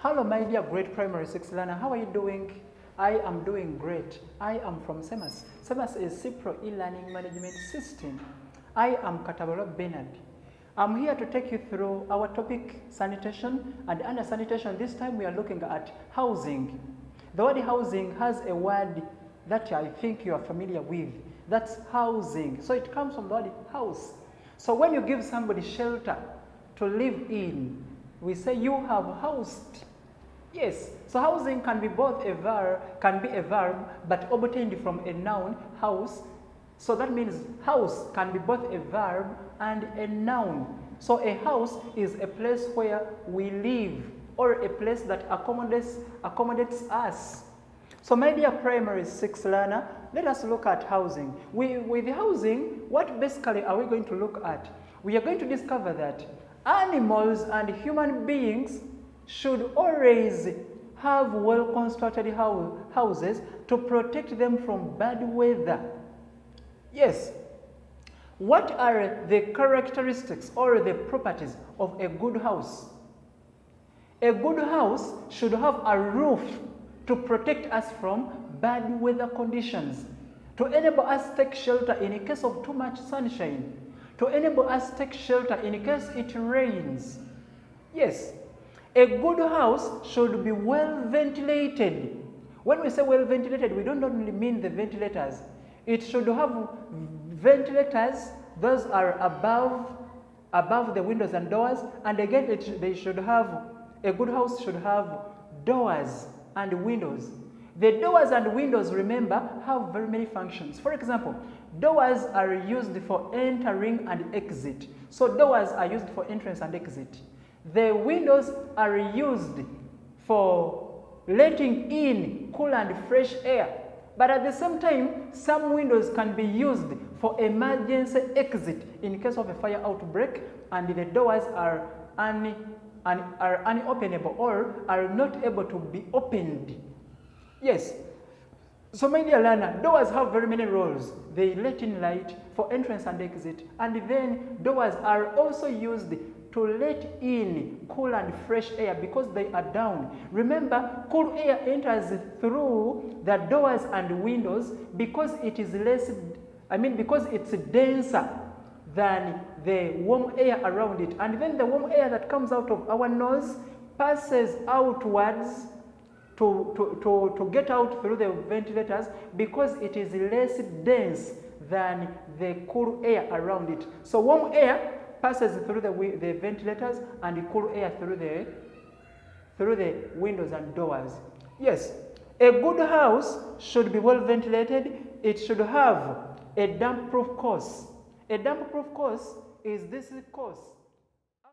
Hello, my dear grade primary 6 learner. How are you doing? I am doing great. I am from SEMAS. SEMAS is CIPRO e-learning management system. I am Katabolo Bernard. I'm here to take you through our topic, sanitation. And under sanitation, this time we are looking at housing. The word housing has a word that I think you are familiar with. That's housing. So it comes from the word house. So when you give somebody shelter to live in, we say you have housed. Yes, so housing can be both a verb, but obtained from a noun, house. So that means house can be both a verb and a noun. So a house is a place where we live, or a place that accommodates us. So my dear primary 6 learner, let us look at housing. With housing, what basically are we going to look at? We are going to discover that animals and human beings should always have well-constructed houses to protect them from bad weather. Yes. What are the characteristics or the properties of a good house? A good house should have a roof to protect us from bad weather conditions, to enable us to take shelter in case of too much sunshine, to enable us to take shelter in case it rains. Yes. A good house should be well ventilated. When we say well ventilated, we don't only mean the ventilators. It should have ventilators. Those are above the windows and doors. And again, a good house should have doors and windows. The doors and windows, remember, have very many functions. For example, doors are used for entering and exit. So doors are used for entrance and exit. The windows are used for letting in cool and fresh air. But at the same time, some windows can be used for emergency exit in case of a fire outbreak, and the doors are unopenable or are not able to be opened. Yes. So my dear learner, doors have very many roles. They let in light for entrance and exit, and then doors are also used to let in cool and fresh air because they are down. Remember, cool air enters through the doors and windows because it is because it's denser than the warm air around it. And then the warm air that comes out of our nose passes outwards to get out through the ventilators because it is less dense than the cool air around it. So warm air passes through the ventilators and the cool air through the windows and doors. Yes, a good house should be well ventilated. It should have a damp-proof course. A damp-proof course is this course